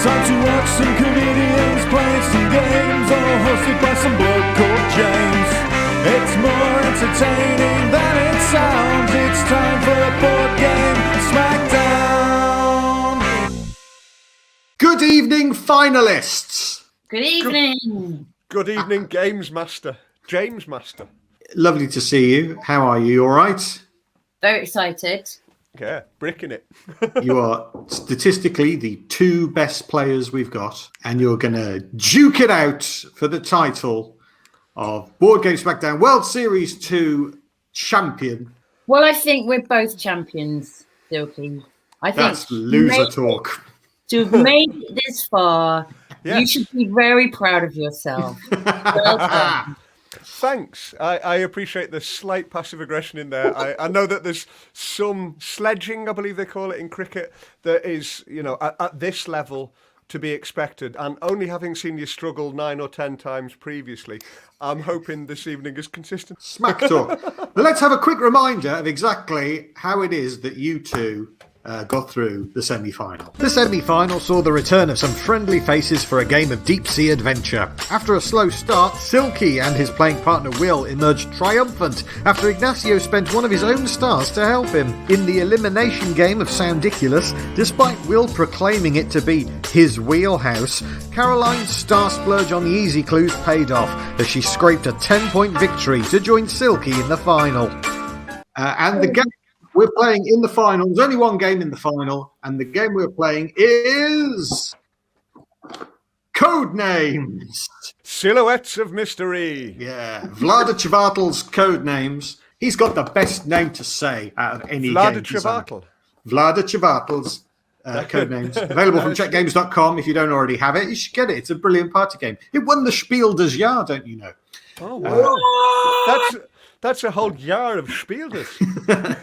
Time to watch some comedians playing some games, all hosted by some bloke called James. It's more entertaining than it sounds. It's time for a board game Smackdown. Good evening, finalists. Good evening. Good evening, Games Master. James Master. Lovely to see you. How are you? All right? Very excited. Yeah, bricking it. You are statistically the two best players we've got, and you're going to duke it out for the title of Board Game Smackdown World Series 2 champion. Well, I think we're both champions, Silky. I think That's loser talk. to have made it this far, Yes. you should be very proud of yourself. Well done. Thanks. I appreciate the slight passive aggression in there. I know that there's some sledging, I believe they call it in cricket, that is, at this level to be expected. And only having seen you struggle 9 or 10 times previously, I'm hoping this evening is consistent. Smack talk. But let's have a quick reminder of exactly how it is that you two got through the semi-final. The semi-final saw the return of some friendly faces for a game of deep-sea adventure. After a slow start, Silky and his playing partner Will emerged triumphant after Ignacio spent one of his own stars to help him. In the elimination game of Soundiculous, despite Will proclaiming it to be his wheelhouse, Caroline's star splurge on the easy clues paid off as she scraped a 10-point victory to join Silky in the final. And the game we're playing in the final, there's only one game in the final, and the game we're playing is Codenames. Silhouettes of Mystery. Yeah, Vlada Chvátil's Codenames. He's got the best name to say out of any Vlada game. Chvátil. Vlada Chvátil's Codenames. Available from checkgames.com. If you don't already have it, you should get it. It's a brilliant party game. It won the Spiel des Jahres, don't you know? Oh, wow. That's a whole jar of Spieldes.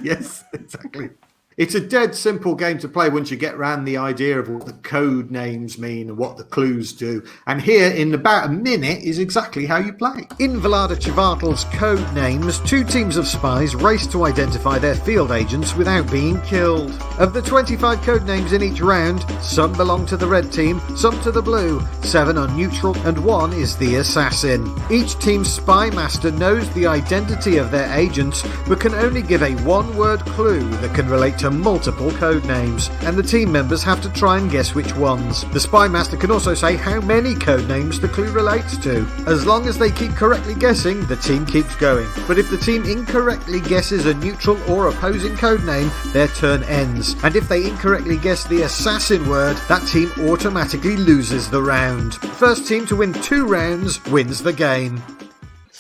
Yes, exactly. It's a dead simple game to play once you get around the idea of what the code names mean and what the clues do. And here, in about a minute, is exactly how you play. In Vlada Chvátil's Code Names, two teams of spies race to identify their field agents without being killed. Of the 25 code names in each round, some belong to the red team, some to the blue, 7 are neutral, and 1 is the assassin. Each team's spy master knows the identity of their agents, but can only give a one-word clue that can relate to multiple code names, and the team members have to try and guess which ones. The spy master can also say how many code names the clue relates to. As long as they keep correctly guessing, the team keeps going. But if the team incorrectly guesses a neutral or opposing code name, their turn ends. And if they incorrectly guess the assassin word, that team automatically loses the round. First team to win 2 rounds wins the game.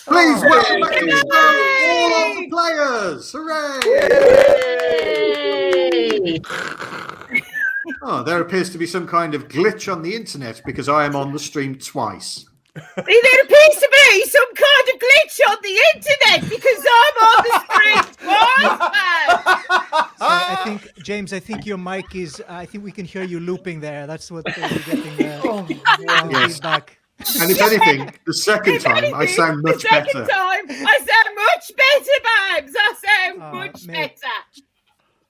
Please welcome all of the players! Hooray! Oh, there appears to be some kind of glitch on the internet because I am on the stream twice. There appears to be some kind of glitch on the internet because I'm on the stream twice. I think, James, your mic is, I think we can hear you looping there. That's what we're getting there. Yes. Feedback. And if anything, the second time I sound much better. The second time I sound much better, Babs. I sound much better.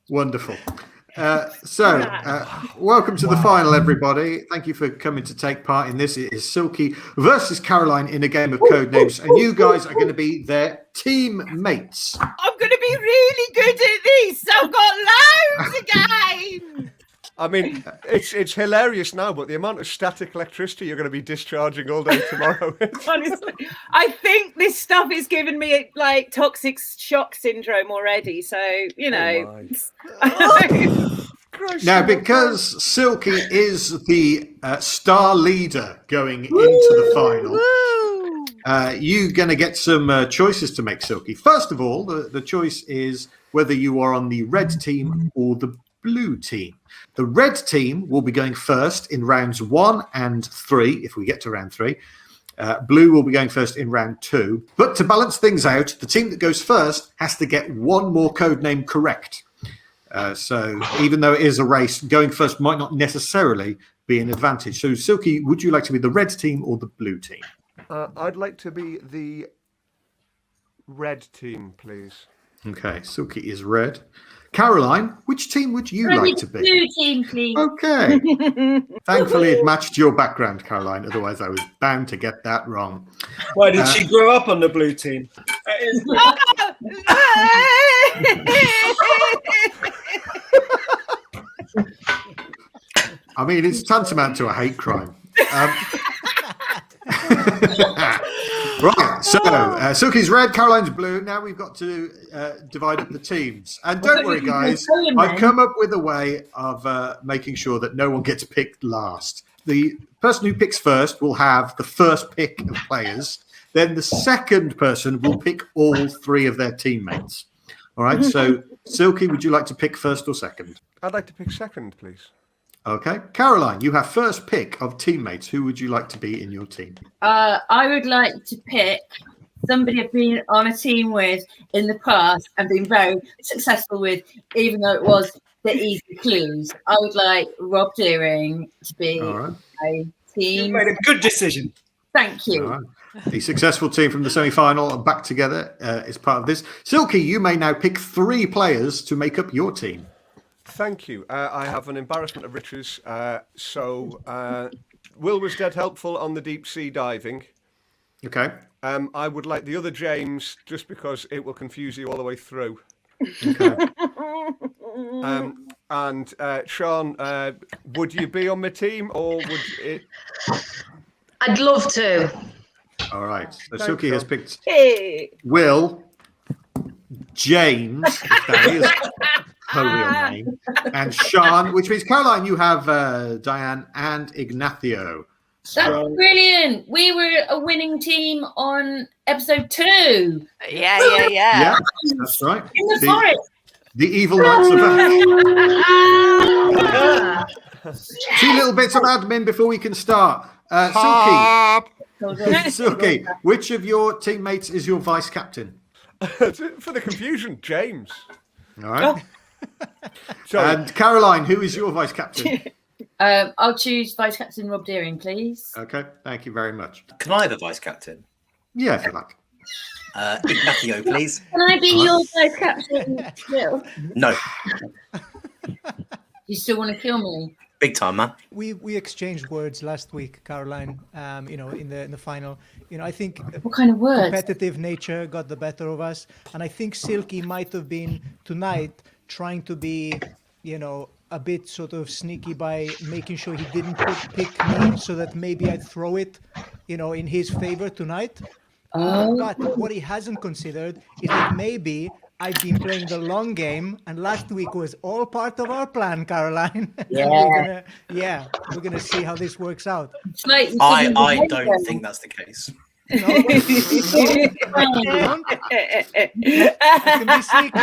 Wonderful. Welcome to the final, everybody. Thank you for coming to take part in this. It is Silky versus Caroline in a game of Codenames, and you guys are going to be their team mates. I'm going to be really good at this. I've got loads of games. I mean, it's hilarious now, but the amount of static electricity you're going to be discharging all day tomorrow. Honestly, I think this stuff is giving me like toxic shock syndrome already. So, Now, because Silky is the star leader going into the final, you're going to get some choices to make, Silky. First of all, the choice is whether you are on the red team or the blue team. The red team will be going first in rounds 1 and 3, if we get to round 3. Blue will be going first in round 2. But to balance things out, the team that goes first has to get one more code name correct. So even though it is a race, going first might not necessarily be an advantage. So, Silky, would you like to be the red team or the blue team? I'd like to be the red team, please. Okay, Silky is red. Caroline, which team would you like to be? Blue team, please. Okay. Thankfully, it matched your background, Caroline. Otherwise, I was bound to get that wrong. Why did she grow up on the blue team? I mean, it's tantamount to a hate crime. Right, so Silky's red, Caroline's blue. Now we've got to divide up the teams. And don't worry, guys, I've come up with a way of making sure that no one gets picked last. The person who picks first will have the first pick of players. Then the second person will pick all three of their teammates. All right, so Silky, would you like to pick first or second? I'd like to pick second, please. Okay. Caroline, you have first pick of teammates. Who would you like to be in your team? I would like to pick somebody I've been on a team with in the past and been very successful with, even though it was the easy clues. I would like Rob Deering to be a team. You made a good decision. Thank you. All right. The successful team from the semi-final are back together is part of this. Silky, you may now pick 3 players to make up your team. Thank you. I have an embarrassment of riches. Will was dead helpful on the deep sea diving. Okay. I would like the other James, just because it will confuse you all the way through. Okay. And Sean, would you be on my team, or would it? I'd love to. All right. So Silky has picked Hey. Will, James, if that is her real name, and Sean, which means, Caroline, you have Diane and Ignacio. That's brilliant. We were a winning team on episode 2. Yeah. Yeah, that's right. In the forest. The evil knights are back. 2 little bits of admin before we can start. Silky, which of your teammates is your vice captain? For the confusion, James. All right. Sorry. And Caroline, who is your vice captain? I'll choose Vice Captain Rob Deering, please. Okay, thank you very much. Can I have a vice captain? Yeah, if you like. Ignacio, please. Can I be your Vice Captain still? No, You still want to kill me? big time, man. We exchanged words last week, Caroline. In the final. I think What kind of words? competitive nature got the better of us, and I think Silky might have been tonight trying to be, a bit sort of sneaky by making sure he didn't pick me, so that maybe I'd throw it, in his favor tonight. But what he hasn't considered is that maybe I've been playing the long game, and last week was all part of our plan, Caroline. Yeah. We're gonna see how this works out. It's like you I couldn't don't behave think that's the case. No, don't. I can be sneaky.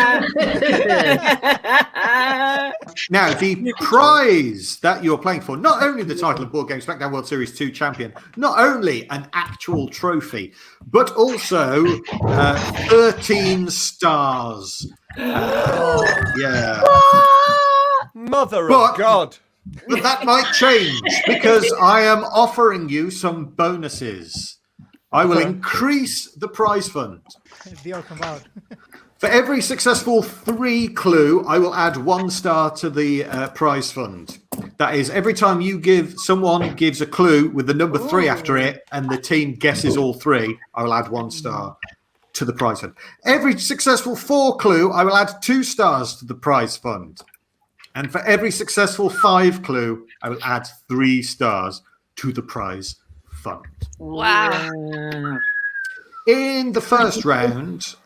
Now, the prize that you're playing for, not only the title of Board Game SmackDown World Series 2 champion, not only an actual trophy, but also 13 stars. Yeah. Mother But- of God. But that might change, because I am offering you some bonuses. I will increase the prize fund. Deal come out. For every successful 3 clue, I will add 1 star to the prize fund. That is, every time someone gives a clue with the number 3 after it, and the team guesses all 3, I will add 1 star to the prize fund. Every successful 4 clue, I will add 2 stars to the prize fund. And for every successful 5 clue, I will add 3 stars to the prize fund. Wow. In the first round,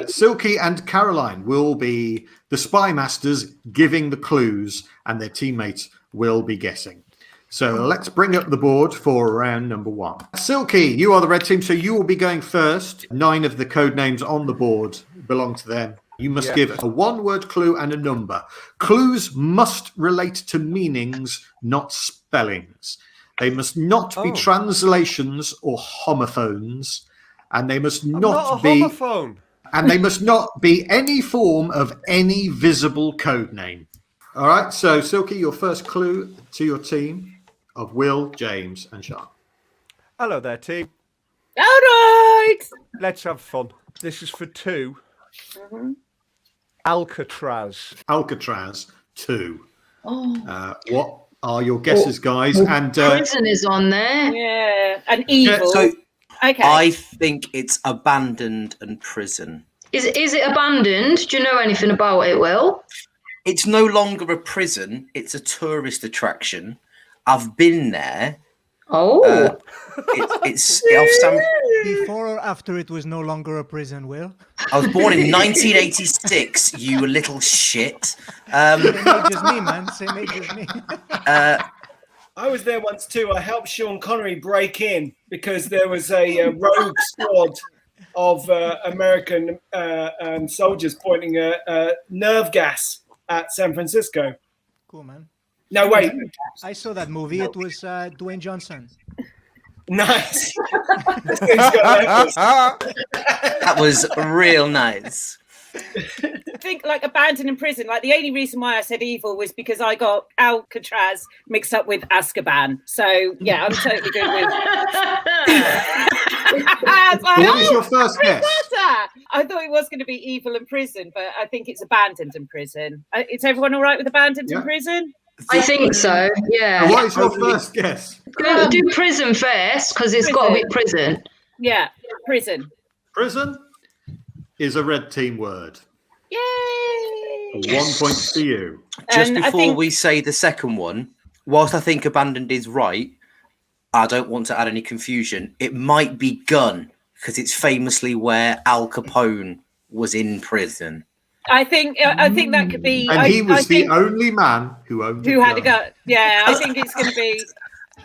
Silky and Caroline will be the spy masters giving the clues, and their teammates will be guessing. So let's bring up the board for round number 1. Silky, you are the red team, so you will be going first. 9 of the code names on the board belong to them. You must give a 1-word clue and a number. Clues must relate to meanings, not spellings. They must not be translations or homophones, and they must not be homophone. and they must not be any form of any visible code name. All right, so Silky, your first clue to your team of Will, James, and Sean. Hello there, team. All right. Let's have fun. This is for 2. Alcatraz. Alcatraz 2. Oh. What are your guesses, guys? And Prison is on there. Yeah, and evil. So Okay. I think it's abandoned and prison. Is it abandoned? Do you know anything about it, Will? It's no longer a prison. It's a tourist attraction. I've been there. Oh. It's off San. Before or after it was no longer a prison, Will? I was born in 1986. You little shit. Same age as me, man. Same age as me. I was there once too. I helped Sean Connery break in because there was a rogue squad of American soldiers pointing nerve gas at San Francisco. Cool, man. No, wait. I saw that movie. It was Dwayne Johnson. Nice. That was real nice. I think like abandoned in prison. Like the only reason why I said evil was because I got Alcatraz mixed up with Azkaban. So yeah, I'm totally good with. what is your first guess? I thought it was going to be evil in prison, but I think it's abandoned in prison. Is everyone all right with abandoned in prison? I think so, yeah. And what is your first guess? Do prison first, because it's got to be prison. Yeah, prison. Prison is a red team word. Yay! 1 point for you. Just And I before think- we say the second one, whilst I think abandoned is right, I don't want to add any confusion. It might be gun, because it's famously where Al Capone was in prison. I think that could be. And he was the think, only man who owned who had a gun. gun. Yeah, I think it's going to be.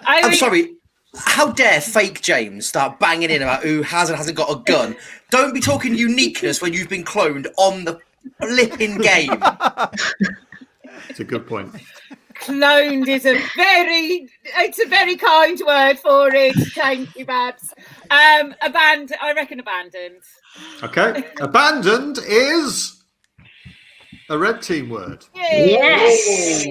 I'm sorry. How dare fake James start banging in about who has and hasn't got a gun? Don't be talking uniqueness when you've been cloned on the flipping game. It's a good point. Cloned is a very kind word for it. Thank you, Babs. Abandoned. I reckon abandoned. Okay. Abandoned is a red team word. Yes.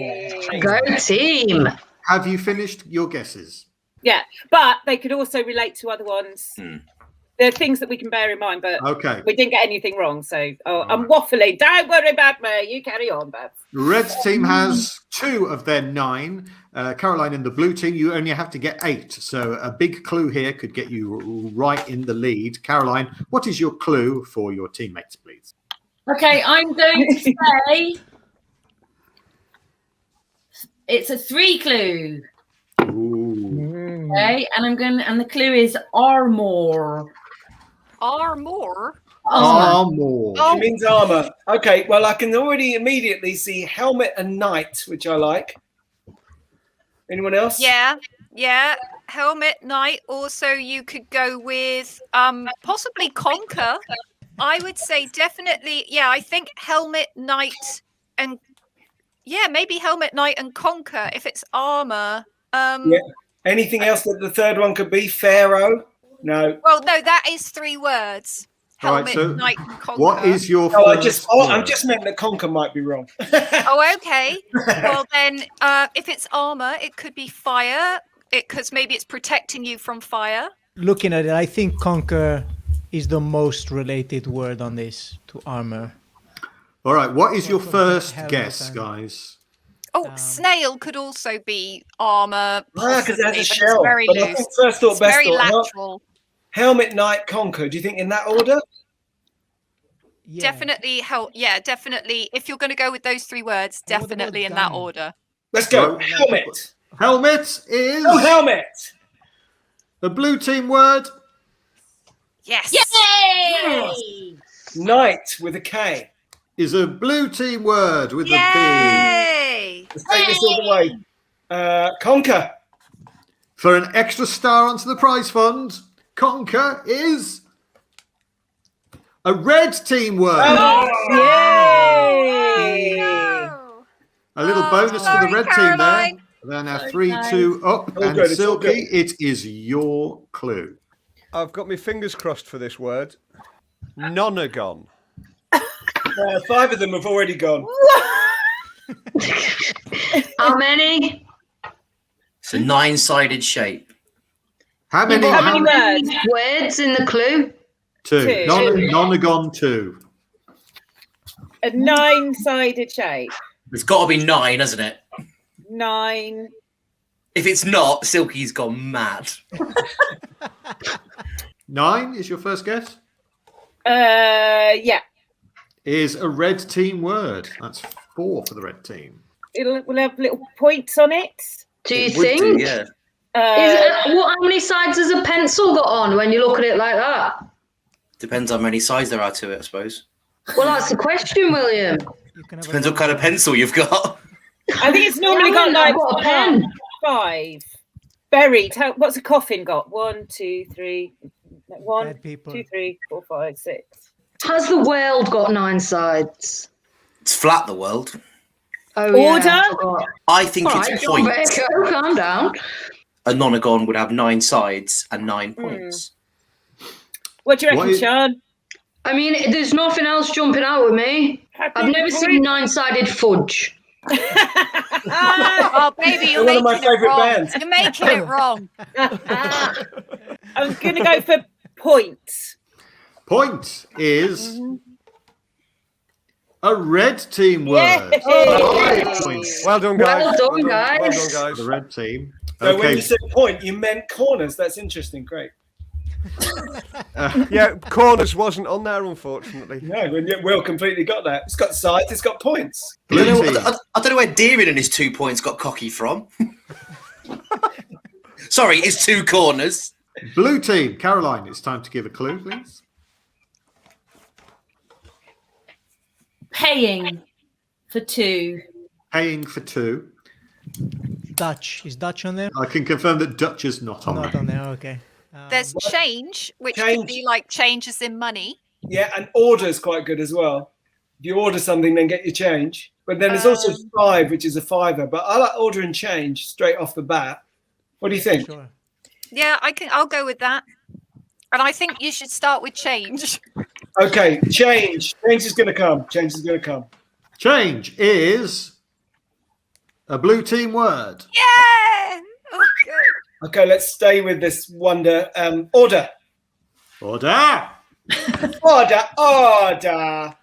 Go team. Have you finished your guesses? Yeah, but they could also relate to other ones. There are things that we can bear in mind, but Okay. we didn't get anything wrong. So I'm waffling. Don't worry about me. You carry on, Babs. The red team has 2 of their 9. Caroline in the blue team, you only have to get 8. So a big clue here could get you right in the lead. Caroline, what is your clue for your teammates, please? Okay, I'm going to say it's a 3 clue. Ooh. Okay, and the clue is armor. Armor? Armor. She means armor. Okay, well, I can already immediately see helmet and knight, which I like. Anyone else? Yeah. Helmet, knight. Also, you could go with possibly conquer. I would say definitely. Yeah, I think helmet, knight, and maybe helmet, knight, and conquer if it's armor. Yeah. Anything else that the third one could be? Pharaoh? No. Well, no, that is 3 words. All right, Helmet, so knight, and conquer. what is your Oh, first I word? just meant that conquer might be wrong. Oh, okay. Well, then, if it's armor, it could be fire. Because maybe it's protecting you from fire. Looking at it, I think conquer is the most related word on this to armor. All right, what is your What first the hell guess, was that? guys? Oh, snail could also be armor. Because it has possibly, a but shell. It's very But I loose. think first thought, It's best very thought. lateral. Helmet, knight, conquer. Do you think in that order? Yeah. Definitely help. Yeah, definitely. If you're going to go with those 3 words, What about definitely in that gun? order. Let's go. Well, Helmet. Helmet is Oh, helmet. the blue team word. Yes. Yay! Knight with a K. Is a blue team word with a Yay! Let's take this all the way. Conquer. B. For an extra star onto the prize fund, conquer is a red team word. Yay! No. A little bonus for sorry, the red Caroline. team there. They're now Sorry, 3-2 up. All And good, it's all Silky, good. it is your clue. I've got my fingers crossed for this word. Nonagon. 5 of them have already gone. How many? It's a 9-sided shape. How many? How many words? Words in the clue? 2. Two. Nonagon 2. A 9-sided shape. It's got to be 9, hasn't it? 9. If it's not, Silky's gone mad. 9 is your first guess? Yeah. Is a red team word. That's 4 for the red team. We'll have little points on it. Do you Would think? do, yeah. How many sides has a pencil got on when you look at it like that? Depends how many sides there are to it, I suppose. Well, that's the question, William. Depends what kind of pencil you've got. I think it's normally Yeah, got I've got a pen. 5. Buried. What's a coffin got? 1, 2, 3. 1, Dead people. 2, 3, 4, 5, 6. Has the world got 9 sides? It's flat, the world. Oh, yeah, Order? I forgot. I think All it's right, John points. Baker, calm down. A nonagon would have 9 sides and 9 points. What do you What reckon, is- Sean? I mean, there's nothing else jumping out with me. I've never seen 9-sided fudge. Oh, baby, you're They're one of my making it favourite wrong. bands. You're making it wrong. I'm going to go for points. Point is a red team word. Yay! 5 points Well done, guys. Well done, Well guys. done, for guys. the red team. So when Okay. you said point, you meant corners. That's interesting. Great. Yeah, corners wasn't on there, unfortunately. No, Will completely got that. It's got sides. It's got points. I don't, know, Blue team. I don't know where Deering and his 2 points got cocky from. Sorry, it's 2 corners. Blue team. Caroline, it's time to give a clue, please. Paying for 2. Paying for 2. Dutch. Is Dutch on there? I can confirm that Dutch is not on Not there. on there. Okay. There's change, which could Change. be like changes in money. Yeah, and order's quite good as well. If you order something, then get your change. But then there's also 5, which is a fiver. But I like order and change straight off the bat. What do you think? Sure. Yeah, I'll go with that. And I think you should start with change. Okay, change. Change is going to come. Change is going to come. Change is a blue team word. Yeah! Oh, good. Okay, let's stay with this wonder. Order. Order Order. Order.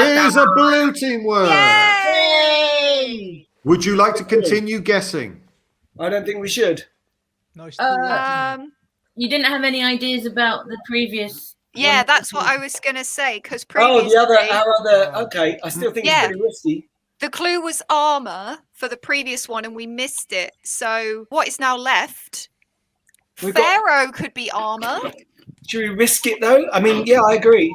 is a blue team word. Yay! Would you like to continue guessing? I don't think we should. No, it's too late, isn't it? You didn't have any ideas about the previous? Yeah, one? that's what I was going to say. Because Oh, previously, our other. Okay, I still think Yeah. it's pretty risky. the clue was armor for the previous one and we missed it. So what is now left? We've got- Pharaoh could be armor. Should we risk it though? I mean, yeah, I agree.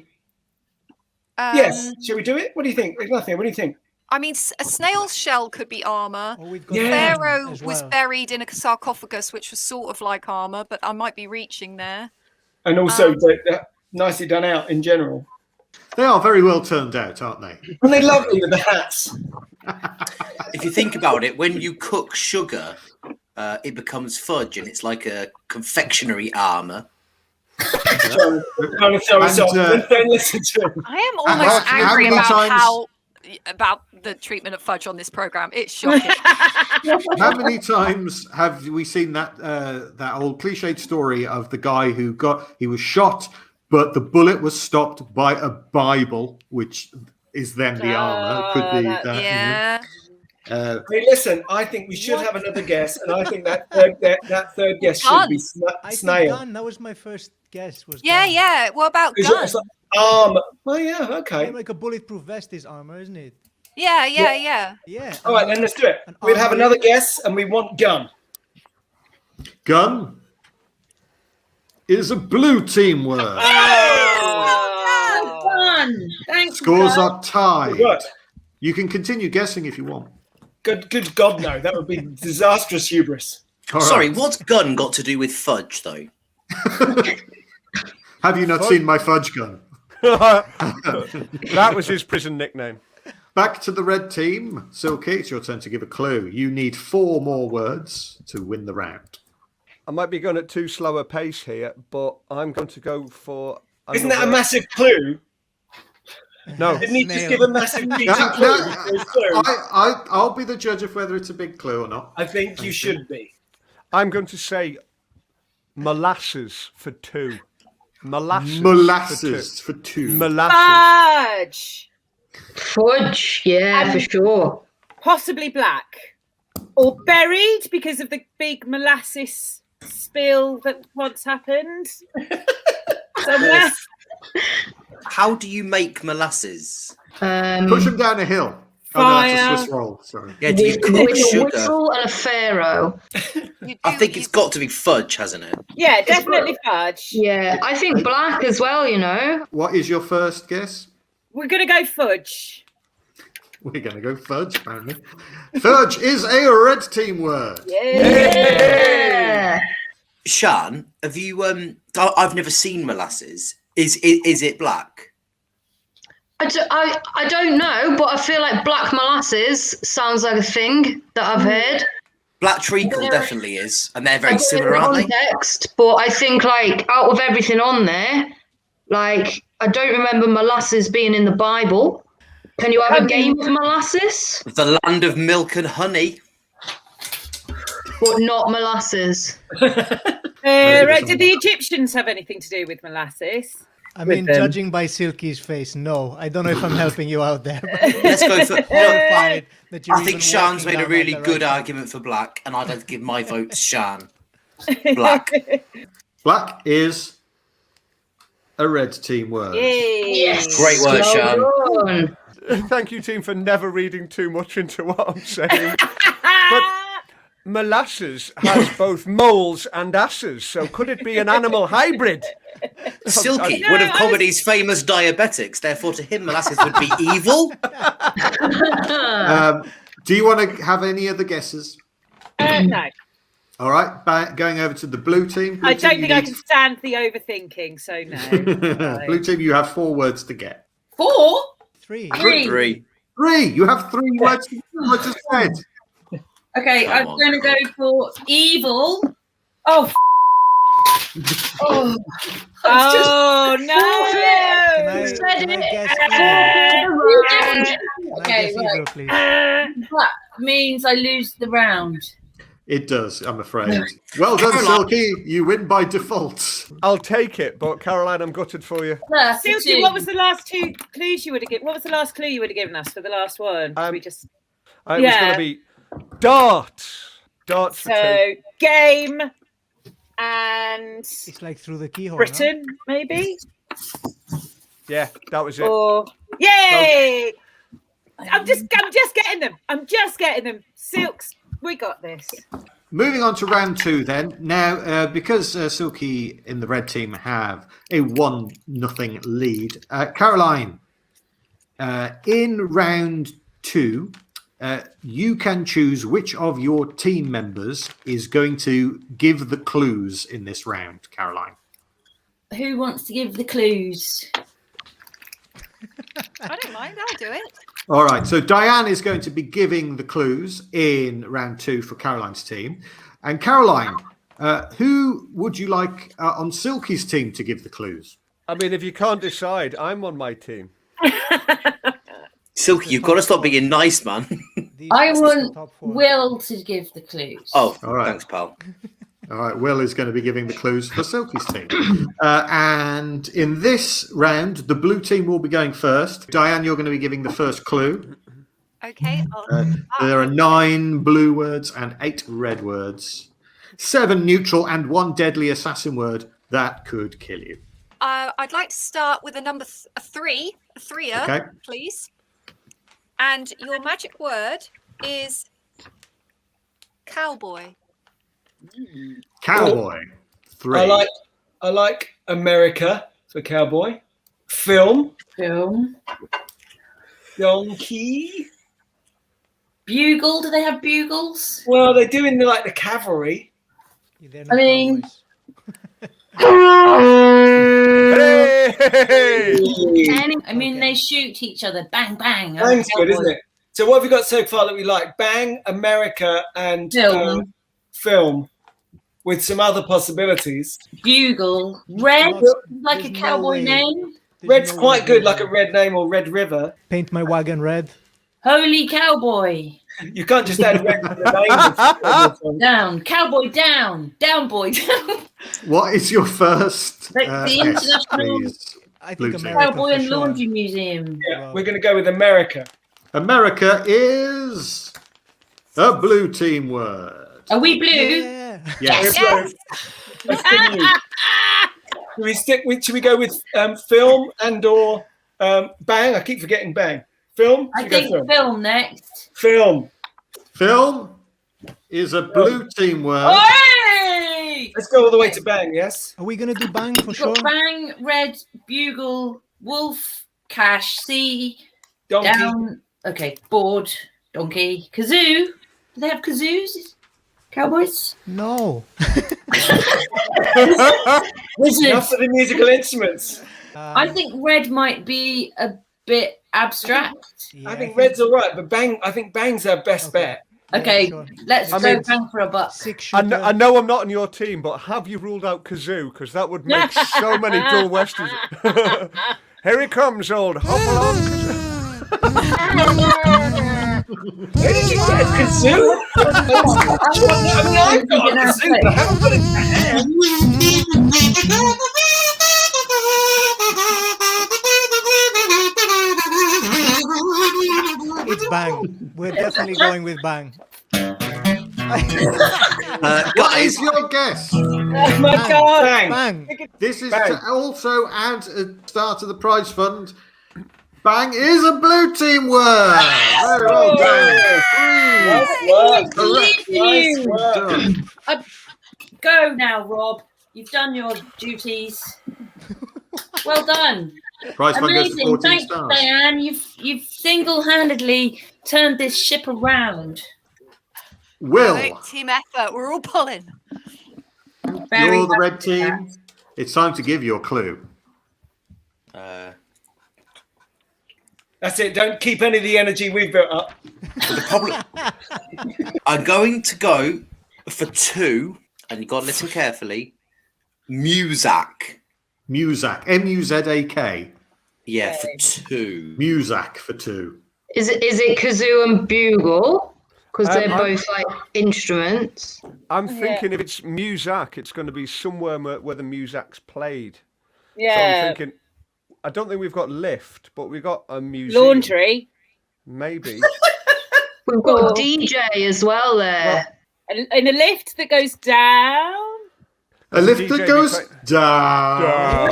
Yes. Um, Should we do it? What do you think? Ignacio, what do you think? I mean, a snail's shell could be armor. Oh, we've got Yeah. Duggan Pharaoh as was well. buried in a sarcophagus, which was sort of like armor, but I might be reaching there. And also, nicely done out in general. They are very well turned out, aren't they? And they lovely with the hats. If you think about it, when you cook sugar, it becomes fudge and it's like a confectionery armour. Trying to throw us And, off. Don't listen to him. I am almost how angry many about times- about the treatment of fudge on this program. It's shocking. How many times have we seen that that old cliched story of the guy who he was shot, but the bullet was stopped by a Bible, which is then the armor. It could be that. Yeah. Hey, listen, I think we should have another guess, and I think that third guess should be I think snail. gun. That was my first guess. Was Yeah, gun. yeah. What about Because gun? it's like armor. Oh yeah, okay. Like a bulletproof vest is armor, isn't it? Yeah, yeah, yeah. Yeah. All right, then let's do it. An We'll have armor. another guess, and we want gun. Gun is a blue team word. Well done. Thanks. Scores guys. are tied. Good. You can continue guessing if you want. Good God, no. That would be disastrous hubris. All right. Sorry, what's gun got to do with fudge, though? Have you not seen my fudge gun? That was his prison nickname. Back to the red team. Silky, it's your turn to give a clue. You need 4 more words to win the round. I might be going at too slow a pace here, but I'm going to go for. Isn't that a another- massive clue? No. Didn't he just Snail. give a massive decent No, clue? no, for his clue? I'll be the judge of whether it's a big clue or not. I think you should be. I'm going to say molasses for 2. Molasses. Molasses for 2. Molasses. Fudge. Fudge, yeah, for sure. Possibly black. Or buried because of the big molasses spill that once happened. Somewhere. How do you make molasses? Push them down a hill. Oh, no, that's a Swiss roll. Sorry. Yeah, do you With cook a sugar? whistle and a pharaoh. I think it's got to be fudge, hasn't it? Yeah, definitely fudge. Yeah, I think black as well, you know. What is your first guess? We're going to go fudge. We're going to go fudge, apparently. Fudge is a red team word. Yeah. Sian, have you? I've never seen molasses. Is it black? I don't know, but I feel like black molasses sounds like a thing that I've heard. Black treacle definitely is, and they're very similar, aren't they? Context, but I think like out of everything on there, like I don't remember molasses being in the Bible. Can you have a game with molasses? The land of milk and honey. But not molasses. Right, did the Egyptians have anything to do with molasses? I mean, judging by Silky's face, no. I don't know if I'm helping you out there. But Let's go for. I I think Sian's made a really good argument for black, and I'd like to give my vote to Sian. Black. Black is a red team word. Yes. Great word, Sian. Done. Thank you, team, for never reading too much into what I'm saying. But molasses has both moles and asses, so could it be an animal hybrid? Silky, one of comedy's famous diabetics. Therefore, to him, molasses would be evil. Do you want to have any other guesses? No. All right, going over to the blue team. I don't think I can stand the overthinking, so no. Blue team, you have 4 words to get. 4? 3. 3. 3. You have 3 words to get. I just said. Okay, I'm going to go for evil. Oh, oh, no! Can I guess? Okay, right. Please. That means I lose the round. It does, I'm afraid. Well done, Silky. You win by default. I'll take it, but Caroline, I'm gutted for you. Silky, what was the last 2 clues you would have given? What was the last clue you would have given us for the last one? It was going to be dart. Dart for 2. Game and It's like through the keyhole. Britain, maybe? Yeah, that was it. Or yay! I'm just getting them. I'm just getting them. Silks, we got this. Moving on to round 2 then. Now, because Silky in the red team have a 1-0 lead, Caroline, in round 2, you can choose which of your team members is going to give the clues in this round, Caroline. Who wants to give the clues? I don't mind. I'll do it. All right, so Diane is going to be giving the clues in round 2 for Caroline's team. And Caroline, who would you like on Silky's team to give the clues? I mean, if you can't decide, I'm on my team. Silky, you've got to stop being nice, man. I want Will to give the clues. Oh, all right. Thanks, pal. All right, Will is going to be giving the clues for Silky's team. And in this round, the blue team will be going first. Diane, you're going to be giving the first clue. Okay. There are 9 blue words and 8 red words. 7 neutral and 1 deadly assassin word that could kill you. I'd like to start with a number 3, a 3er, Okay. please. And your magic word is cowboy. Cowboy. 3. I like America for cowboy. Film. Donkey. Bugle. Do they have bugles? Well, they're doing the cavalry. I mean, they shoot each other. Bang, bang. Bang's good, isn't it? So what have we got so far that we like? Bang, America, and film, with some other possibilities. Bugle. Red, like a cowboy name. Red's quite good, like a Red name or Red River. Paint my wagon red. Holy cowboy. You can't just add red to the name. Down. Cowboy down. Down, boy, down. What is your first The international... please? I Blue think team. America Cowboy for and sure. Laundry Museum. Yeah, we're going to go with America. America is a blue team word. Are we blue? Yeah. Yes. Yes. Should we go with film and/or bang? I keep forgetting bang. Film. I Should we go think film next. Film. Film is a blue team word. Hey! Let's go all the way to bang. Yes. Are we gonna do bang for We've sure? got Bang, Red, Bugle, Wolf, Cash, C, Donkey. Down. Okay, Board, Donkey, Kazoo. Do they have kazoos? Cowboys? No. Wizards. Enough of the musical instruments. I think Red might be a bit abstract. Yeah, I think red's all right, but bang. I think bang's our best bet. Okay, sure. let's I go mean- Bang for a buck. Six I shooter. know I'm not on your team, but have you ruled out Kazoo? Because that would make so many dual westerns. Here he comes, old Hopalong. Where did you get a kazoo? I mean, I've got a kazoo, but I haven't got it to hand. It's bang. We're definitely going with bang. What is your guess? Oh my God! Bang. Bang. This is Bang. to also add a start to the prize fund. Bang is a blue team word. Very well done. Nice work. Correct. Nice work. Done. Go now, Rob. You've done your duties. Well done. Prize fund goes to Amazing. 14 Thanks, stars. Diane. You've single-handedly turned this ship around. Will, Great team effort. We're all pulling. Very you're the happy red with team. It's time to give your clue. That's it. Don't keep any of the energy we've built up. The problem. I'm going to go for 2, and you've got to listen carefully. Muzak. Muzak. M-U-Z-A-K. Yeah, for 2. Muzak for 2. Is it kazoo and bugle? Because they're I'm- both like instruments. I'm thinking if it's Muzak, it's going to be somewhere where the Muzak's played. So I'm Yeah. thinking, I don't think we've got lift, but we've got a museum. Laundry. Maybe. We've got a DJ as well there. And a lift that goes down. A lift DJ that goes be down.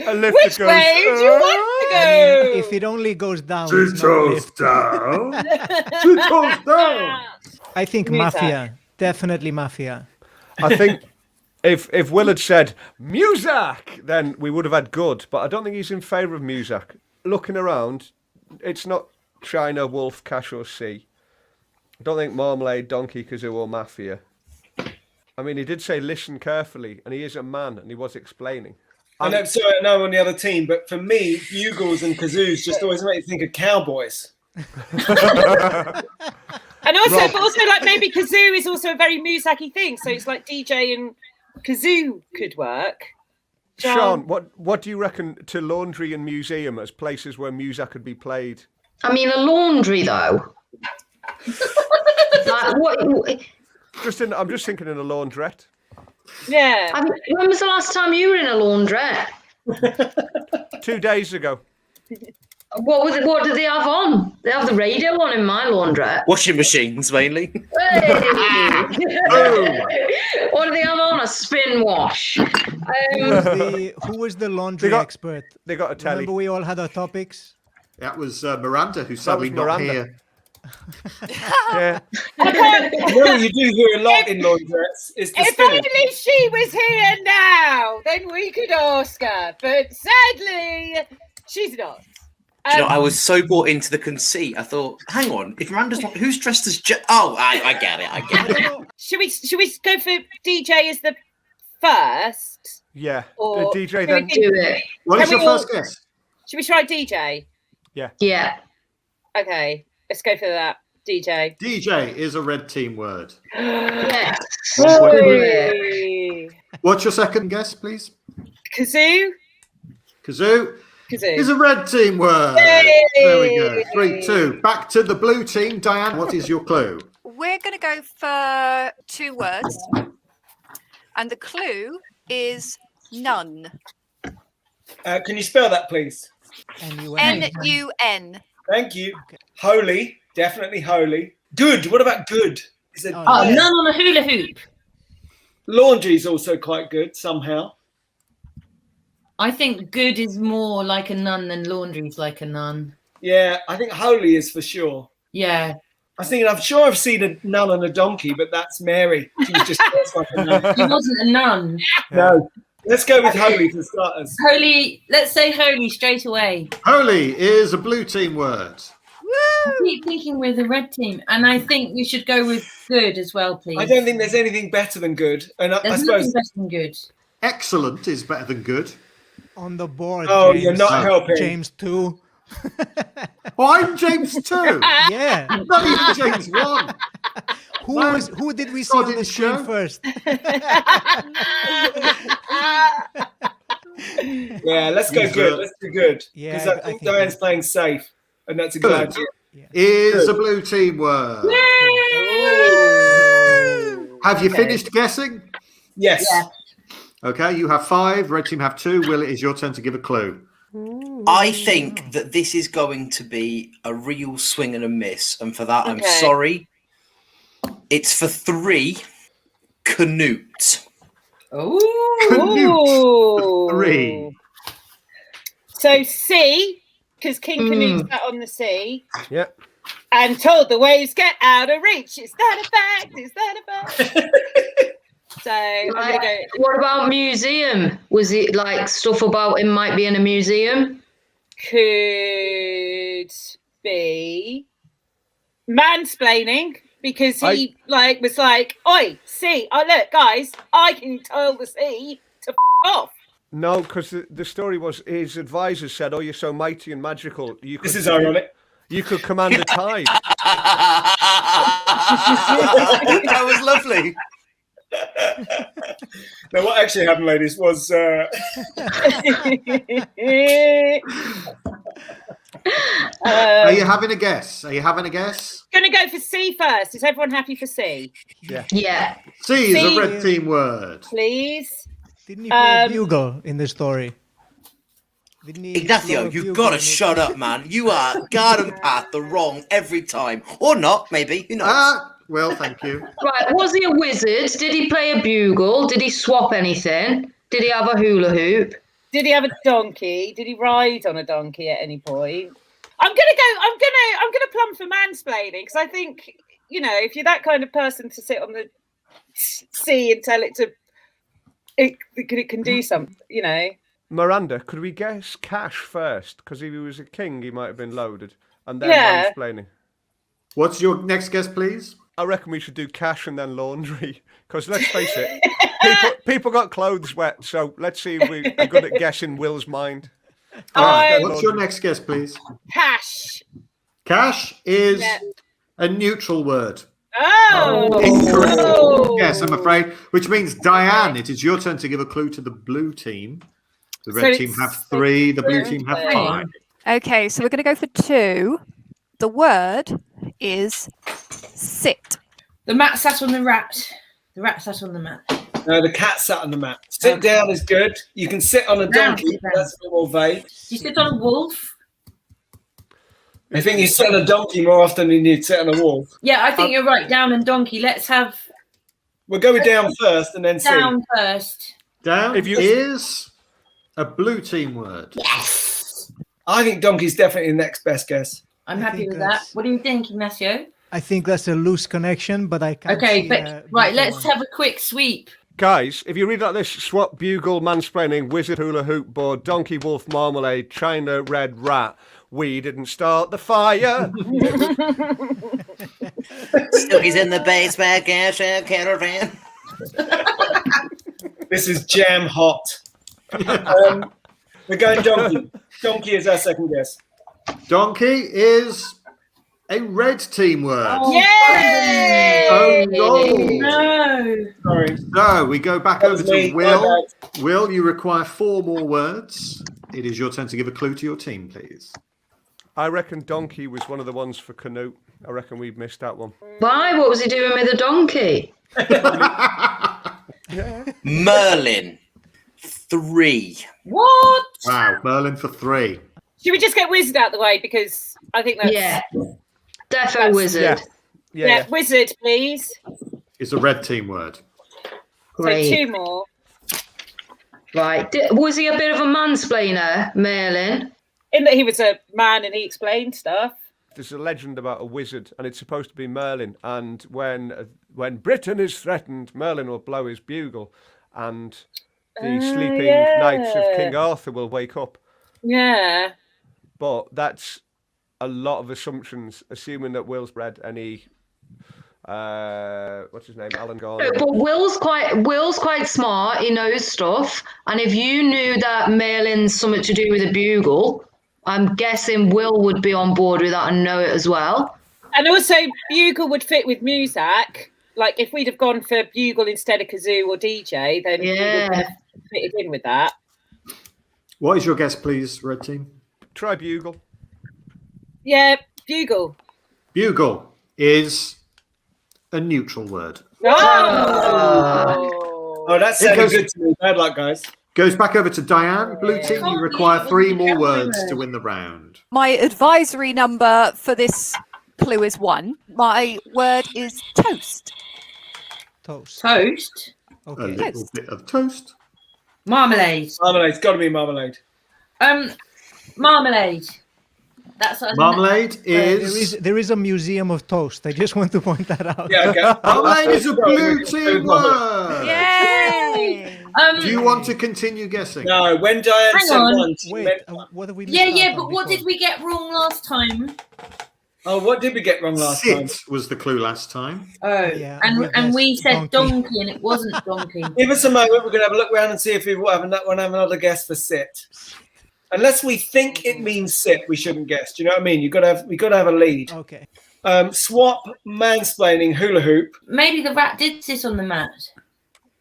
A lift Which that goes, way do you want to go? If it only goes down, She it's not goes lift. down. She goes down. I think Muzak. mafia. Definitely mafia. I think if Will had said Muzak, then we would have had good. But I don't think he's in favour of Muzak. Looking around, it's not China, Wolf, Cash, or C. I don't think Marmalade, Donkey, Kazoo, or Mafia. I mean, he did say listen carefully, and he is a man, and he was explaining. I know, sorry, I know I'm on the other team, but for me, bugles and kazoos just always make me think of cowboys. And also, but also, like maybe kazoo is also a very Muzaki thing. So it's like DJ and kazoo could work. Sean, what do you reckon to laundry and museum as places where Muzak could be played? I mean, a laundry though. Like, what? I'm just thinking in a laundrette. Yeah. I mean, when was the last time you were in a laundrette? 2 days ago. What do they have on? They have the radio on in my laundrette. Washing machines, mainly. Hey! What do they have on? A spin wash. Who was the laundry They got- expert? They got a telly. Remember we all had our topics? That was Miranda, who's sadly was not Miranda. here. Yeah. No, you do hear a lot in laundrettes. It's the If spinning. only she was here now, then we could ask her. But sadly, she's not. Do you know, I was so bought into the conceit. I thought, hang on, if Miranda's not, who's dressed as? I get it. I get it. Should we go for DJ as the first? Yeah. Or The DJ should we then. Do it. What is Can your we all- first guess? Should we try DJ? Yeah. Okay, let's go for that. DJ. DJ is a red team word. Yes. Hey. What's your second guess, please? Kazoo? Kazoo Kazoo. is a red team word. Yay! There we go. 3-2. Back to the blue team. Diane, what is your clue? We're going to go for 2 words. And the clue is none. Can you spell that, please? N-U-N. Thank you. Okay. Holy, definitely holy. Good. What about good? Is it Oh, Oh, yeah. none on a hula hoop. laundry is also quite good somehow. I think good is more like a nun than laundry's like a nun. Yeah, I think holy is for sure. Yeah. I was thinking, I'm sure I've seen a nun on a donkey, but that's Mary. She was just dressed like a nun. He wasn't a nun. No. Let's go with holy for starters. Holy, let's say holy straight away. Holy is a blue team word. I keep thinking we're the red team, and I think we should go with good as well, please. I don't think there's anything better than good. And I There's suppose. nothing better than good. Excellent is better than good. On the board. Oh, James. you're not helping. James 2. Oh, I'm James 2. Yeah. Not even James 1. Who did we see on the screen first? Yeah, let's go good. Let's do good. Yeah, Because I I think think Diane's that's- playing safe. And that's a good Good. idea. Is Good. a blue team word. Have you finished guessing? Yes. Yeah. Okay, you have 5. Red team have 2. Will, it is your turn to give a clue. I think that this is going to be a real swing and a miss, and for that, I'm Okay. sorry. It's for 3. Canute. Ooh. 3. So C, because King Canute sat on the sea Yep. and told the waves get out of reach. Is that a fact? Is that a fact? So I'm gonna go. What about museum? Was it like stuff about him might be in a museum? Could be mansplaining because he was like, "Oi, sea! Oh look, guys, I can tell the sea to off." No, because the story was his advisors said, "Oh, you're so mighty and magical. You could, This is ironic. You could command a tide." That was lovely. Now, what actually happened, ladies, was Are you having a guess? Are you having a guess? Gonna go for C first. Is everyone happy for C? Yeah. C is C. a red team word. Please. Didn't he play a bugle in the story? Didn't he Ignacio, blow a you've bugle got to in it? shut up, man. You are garden path the wrong every time. Or not, maybe. Who knows? Well, thank you. Right, was he a wizard? Did he play a bugle? Did he swap anything? Did he have a hula hoop? Did he have a donkey? Did he ride on a donkey at any point? I'm gonna plumb for mansplaining because I think, you know, if you're that kind of person to sit on the sea and tell it to it can do something, you know. Miranda, could we guess cash first? Because if he was a king, he might have been loaded. And then Yeah. mansplaining. What's your next guess, please? I reckon we should do cash and then laundry. Because let's face it, people got clothes wet. So let's see if we're good at guessing Will's mind. What's your next guess, please? Cash. Cash is Yeah. a neutral word. Oh. Incorrect. Oh. Yes, I'm afraid. Which means, Diane, it is your turn to give a clue to the blue team. The red So team it's- have 3, the blue team have 5. Okay, so we're going to go for 2. The word is sit. The mat sat on the rat. The rat sat on the mat. No, the cat sat on the mat. Sit down is good. You can sit on a Down, donkey. sit down. That's a bit more vague. You sit on a wolf. I think you sit on a donkey more often than you sit on a wolf. Yeah, I think you're right. Down and donkey. Let's have We'll go with down first and then see. down first. Down If you- is a blue team word. Yes. I think donkey's definitely the next best guess. I'm I happy think with that. that's- What do you think, Ignacio? I think that's a loose connection, but I can't Okay, see but a right, better let's one. have a quick sweep. Guys, if you read like this, swap, bugle, mansplaining, wizard, hula hoop, board, donkey, wolf, marmalade, China, red, rat. We didn't start the fire. Silky's in the basement, cash and caravan. This is jam hot. We're going donkey. Donkey is our second guess. Donkey is a red team word. Yay! Oh, goal. No. Sorry. So we go back That over was me. to My Will. bad. Will, you require 4 more words. It is your turn to give a clue to your team, please. I reckon donkey was one of the ones for Canute. I reckon we've missed that one. Why? What was he doing with a donkey? Merlin. 3. What? Wow, Merlin for 3. Should we just get wizard out the way because I think that's Yeah. Defo That's- wizard. yeah, wizard, please. It's a red team word. Great. So 2 more. Right. Was he a bit of a mansplainer, Merlin? In that he was a man and he explained stuff. There's a legend about a wizard, and it's supposed to be Merlin. And when Britain is threatened, Merlin will blow his bugle, and the sleeping knights of King Arthur will wake up. Yeah. But that's a lot of assumptions, assuming that Will's read any. What's his name? Alan Garner. But Will's quite smart. He knows stuff. And if you knew that Merlin's something to do with a bugle, I'm guessing Will would be on board with that and know it as well. And also, bugle would fit with Muzak. Like, if we'd have gone for bugle instead of kazoo or DJ, then we would have fitted in with that. What is your guess, please, red team? Try bugle. Yeah, bugle. Bugle is a neutral word. Oh, that sounded good to me. Bad luck, guys. Goes back over to Diane. Blue team, you require 3 more words to win the round. My advisory number for this clue is 1. My word is toast. Toast. Toast. A Okay. little bit of toast. Marmalade. Marmalade's got to be marmalade. Marmalade. That's what I was Marmalade is... There is a museum of toast. I just want to point that out. Yeah, okay. Marmalade is a blue team word. Yay! Do you want to continue guessing? No, when Diane Hang said on. once, she Wait, meant... what have we Yeah, missed yeah, out but on what before? did we get wrong last time? Oh, what did we get wrong last time? Sit was the clue last time. Oh, Yeah, and we guessed said donkey and it wasn't donkey. Give us a moment. We're going to have a look around and see if we have another guess for sit. Unless we think it means sit, we shouldn't guess. Do you know what I mean? We got to have a lead. Okay. Swap mansplaining hula hoop. Maybe the rat did sit on the mat.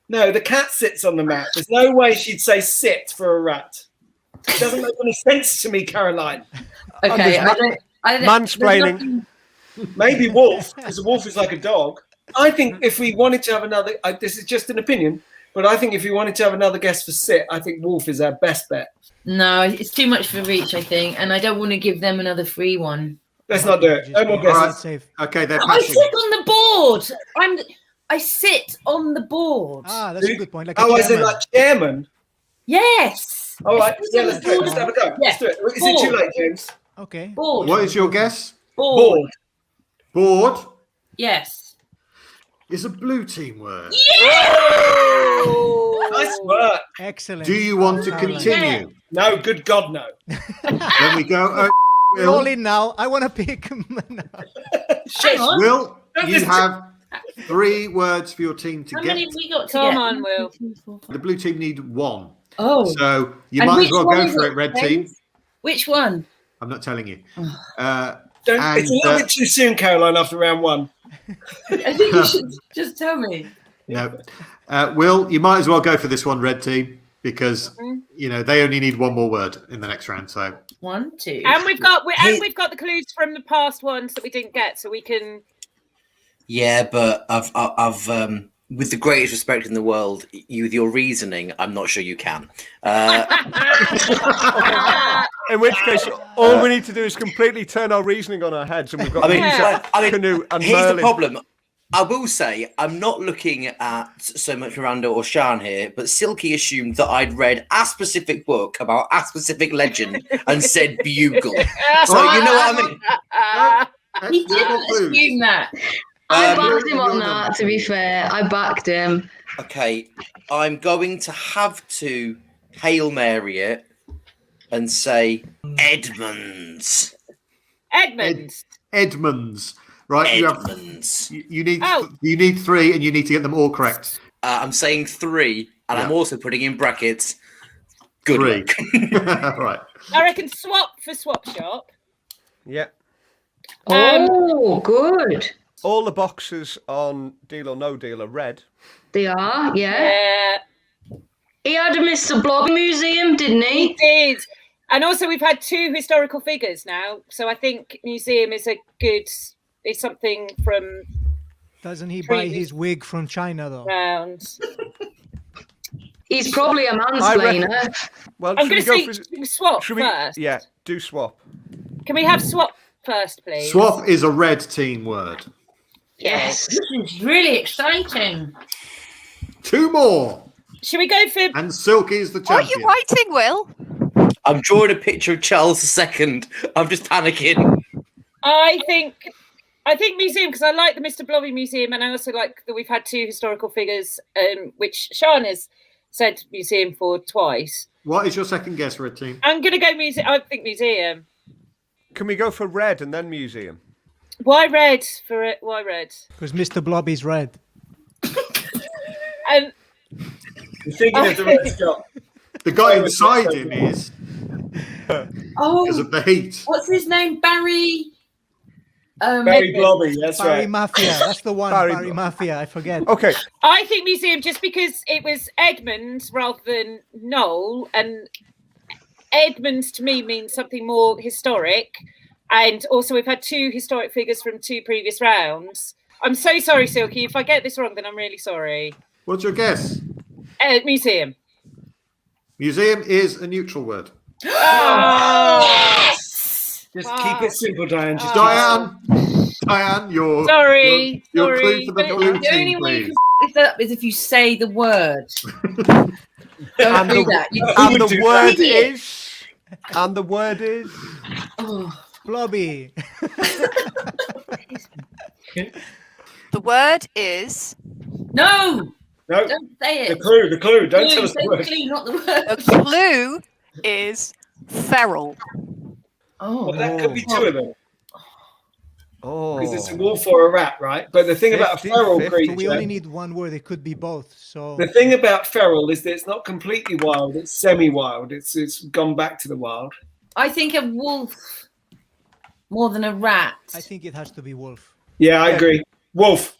No, the cat sits on the mat. There's no way she'd say sit for a rat. It doesn't make any sense to me, Caroline. Okay, I don't. Mansplaining. Maybe wolf, because a wolf is like a dog. I think if we wanted to have another, this is just an opinion, but I think if we wanted to have another guess for sit, I think wolf is our best bet. No, it's too much for reach, I think, and I don't want to give them another free one. Let's not do it. No more guesses. Safe. Okay, they're I passing. sit on the board. I sit on the board. Ah, that's a good point. Like Oh, a as in chairman. like chairman. Yes. All right, It's yeah, on let's the do it. board. Let's have a go. Yeah. Let's do it. Is it too Board. late, James? Okay. Board. What is your guess? Board. Board Yes. is a blue team word. Nice work. Excellent. Do you want to Caroline. continue? No, good God, no. Then we go. We're all Will, in now. I want to pick. Hang on. Will, you have 3 words for your team to How get. many have we got to Come get? on, Will. The blue team need 1. Oh. So you And might which as well one go is for it, it, red James? team. Which one? I'm not telling you. Don't, it's a little bit too soon, Caroline, after round 1. I think you should just tell me. No. Will, you might as well go for this one, red team, because they only need 1 more word in the next round. So 1, 2. And we've got the clues from the past ones that we didn't get, so we can. Yeah, but I've with the greatest respect in the world, with your reasoning, I'm not sure you can. In which case, all we need to do is completely turn our reasoning on our heads, and we've got Canoe and here's Merlin. the problem. I will say, I'm not looking at so much Miranda or Sian here, but Silky assumed that I'd read a specific book about a specific legend and said bugle. So you know what I mean? He didn't assume that. I backed him on that, to be fair. I backed him. Okay, I'm going to have to Hail Mary it and say Edmonds. Edmonds. Right, Edmonds. you need 3, and you need to get them all correct. I'm saying 3, and I'm also putting in brackets. Good 3. luck. Right. I reckon swap for swap shop. Yeah. Oh, good. All the boxes on Deal or No Deal are red. They are, yeah. He had a Mr. Blob Museum, didn't he? He did. And also we've had 2 historical figures now. So I think museum is is something from Doesn't he buy his wig from China, though? round. He's probably a mansplainer. Well, I'm going should we to go say for- swap should we? first. Yeah, do swap. Can we have swap first, please? Swap is a red team word. Yes. This is really exciting. 2 more. Should we go for? And Silky is the What are champion. you writing, Will? I'm drawing a picture of Charles II. I'm just panicking. I think museum, because I like the Mr. Blobby Museum, and I also like that we've had 2 historical figures, which Sian has said museum for twice. What is your second guess, red team? I'm going to go museum. I think museum. Can we go for red and then museum? Why red for it? Why red? Because Mr. Blobby's red. And You're thinking of the red shot. The guy inside him is Oh, because of the heat. what's his name? Barry. Barry Blobby, that's Barry right. Mafia. That's the one. Barry Barry Mafia. I forget. Okay. I think museum just because it was Edmund rather than Noel, and Edmund to me means something more historic. And also, we've had 2 historic figures from 2 previous rounds. I'm so sorry, Silky. If I get this wrong, then I'm really sorry. What's your guess? Museum. Museum is a neutral word. Oh! Just Wow. keep it simple, Diane. Just Diane, your Sorry, your sorry. clue for the But blue The only team, way you please. can f this up is if you say the word. Don't And do the- that. You And the do word idiot. is. And the word is. Oh. Blobby. The word is No, No, don't say the it. clue. Don't Clue, tell us say the word. clue, not the word. the clue is feral. Oh, Well, that could be 2 of them Oh. because it's a wolf or a rat, right? But the thing about a 50, feral 50. But we only creature, need one word. It could be both. So the thing about feral is that it's not completely wild; it's semi-wild. It's gone back to the wild. I think a wolf more than a rat. I think it has to be wolf. Yeah, I agree. Wolf.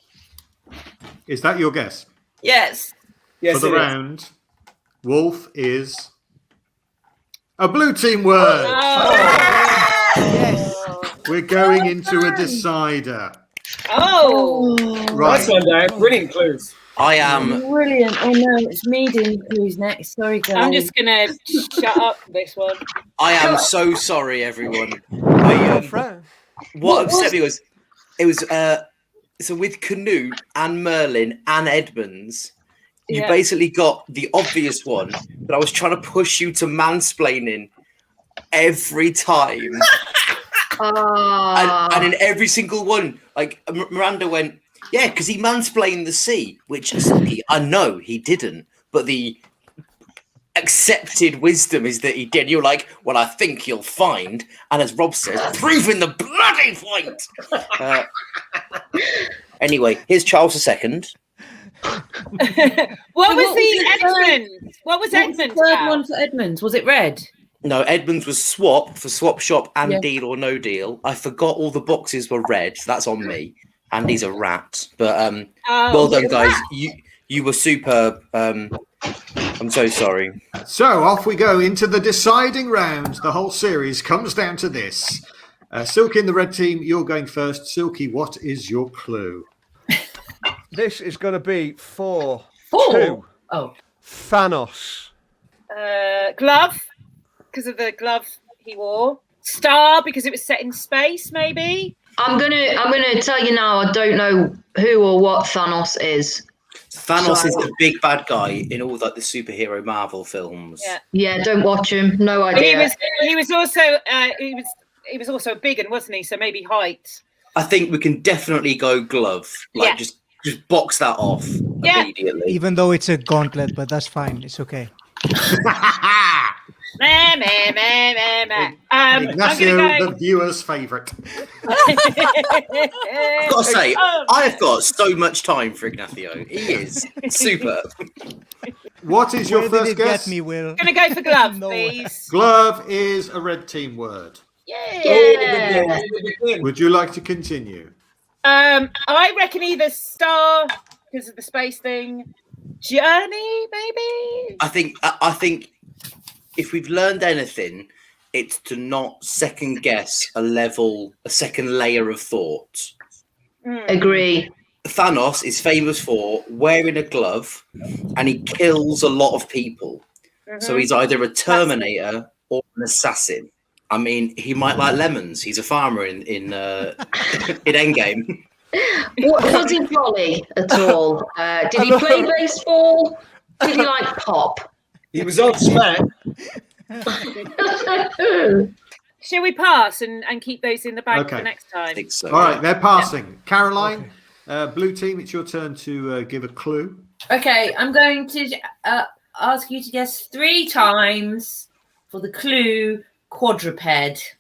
Is that your guess Yes. Yes, for the it is. round? Wolf is a blue team word. Yes. We're going into a decider. Oh, Right. Nice one, Diane. Brilliant clues. I am. Brilliant. Oh no, it's me doing clues next. Sorry, guys. I'm just gonna shut up for this one. I am so sorry, everyone. What upset me was it was so with Canute and Merlin and Edmonds, you Yeah. basically got the obvious one, but I was trying to push you to mansplaining every time. And in every single one, like Miranda went, yeah, because he mansplained the sea, which I know he didn't, but the accepted wisdom is that he did. You're like, well, I think you'll find, and as Rob says, proving the bloody point. Anyway, here's Charles II. What was the was the third- Edmund? What was What was the Edmund? third one for Edmonds? Was it red? No, Edmonds was swap for swap shop and Yeah. deal or no deal. I forgot all the boxes were red, so that's on me. And he's a rat. But well done, guys. You were superb. I'm so sorry. So off we go into the deciding round. The whole series comes down to this. Silky in the red team, you're going first. Silky, what is your clue? This is going to be 4-2. Oh. Thanos. Glove, because of the glove he wore. Star, because it was set in space, maybe. I'm gonna tell you now. I don't know who or what Thanos is. Thanos is the big bad guy in all like the superhero Marvel films. Yeah. Yeah, don't watch him. No But idea. he was also he was also big, and wasn't he? So maybe height. I think we can definitely go glove. Like Yeah. just box that off Yeah. immediately. Even though it's a gauntlet, but that's fine. It's okay. Meh, meh, meh, meh, meh. I'm Ignacio, gonna go. the viewer's favourite. I've got to say, Oh. I have got so much time for Ignacio. He is super. What is your Where did first it guess? get me, Will? Gonna go for glove, Nowhere. please. Glove is a red team word. Yeah. Would you like to continue? I reckon either star because of the space thing, journey maybe. I think if we've learned anything, it's to not second guess a second layer of thought. Agree. Thanos is famous for wearing a glove, and he kills a lot of people. So he's either a Terminator or an assassin. I mean, he might like lemons. He's a farmer in Endgame. Was he jolly at all? Did he play baseball? Did he like pop? He was on smack. Shall we pass and keep those in the bag Okay. for next time? I think so. All right, they're passing. Caroline, blue team, it's your turn to give a clue. Okay, I'm going to ask you to guess 3 times for the clue quadruped.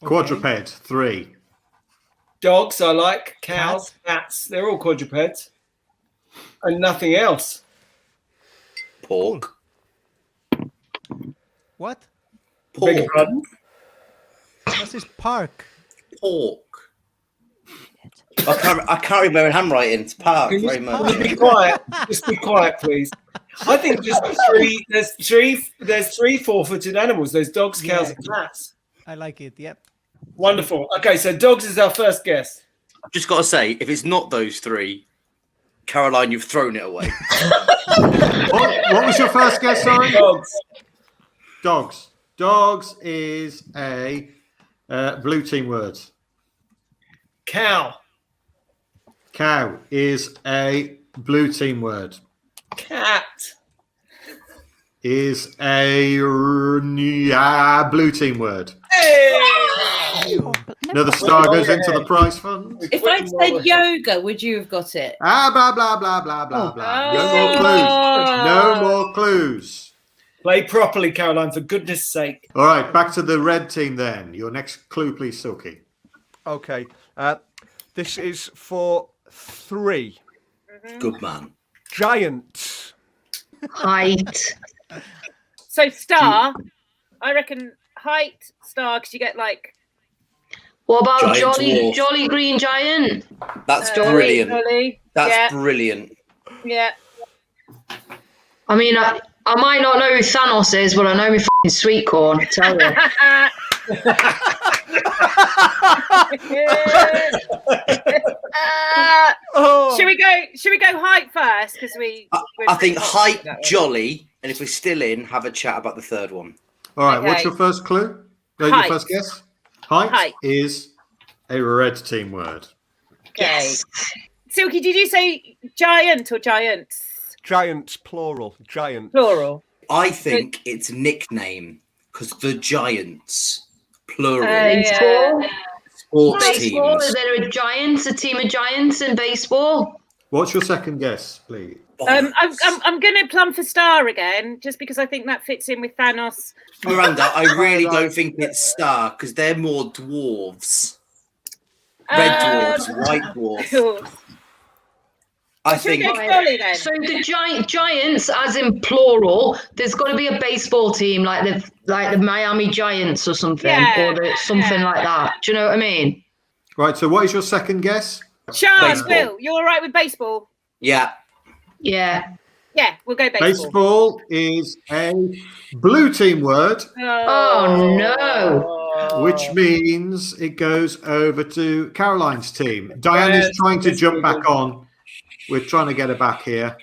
Quadruped, 3. Dogs, I like. Cows, cats. They're all quadrupeds. And nothing else. Pork. What? Beg your pardon? What's this park? Pork. I can't read my own handwriting. It's park Can you very much. just be quiet? Just be quiet, please. I think just 3. There's 3 four-footed animals. There's dogs, cows, and cats. I like it. Yep. Wonderful. Okay, so dogs is our first guess. I've just got to say, if it's not those 3, Caroline, you've thrown it away. What was your first guess, sorry? Dogs. Dogs. Dogs is a blue team word. Cow. Cow is a blue team word. Cat. Is a blue team word. Hey! Another star goes into the prize fund. If I'd said yoga, would you have got it? Blah, blah, blah, blah, blah, blah. No more clues. No more clues. Play properly, Caroline, for goodness sake. All right, back to the red team then. Your next clue, please, Silky. Okay. This is for 3. Good man. Giant. Height. So star, I reckon height star because you get like What about Giant Jolly dwarf. Jolly Green Giant? That's brilliant. Jolly. That's Yeah. brilliant. Yeah. I mean, I might not know who Thanos is, but I know me fucking sweet corn. I tell you. Should we go height first? Because I think height, jolly, and if we're still in, have a chat about the third one. All right, Okay. what's your first clue? Your Height. first guess? Height, Height. is a red team word. Okay. Silky, did you say giant or giants? Giants, plural. Giant. Plural. I think it's nickname because the Giants, plural. Baseball. Sports Baseball. teams. Is there a team of giants in baseball? What's your second guess, please? I'm going to plumb for star again, just because I think that fits in with Thanos. Miranda, I really don't think it's star because they're more dwarves. Red dwarves, white dwarves. Cool. I Should we think go Jolly then? So the giants, as in plural, there's got to be a baseball team like the Miami Giants or something, Yeah, or something like that. Do you know what I mean? Right, so what is your second guess? Charles, Baseball. Will, you all right with baseball? yeah. Yeah. Yeah, we'll go baseball. Baseball is a blue team word, Oh no. which means it goes over to Caroline's team. Diane is trying to jump back on. We're trying to get her back here.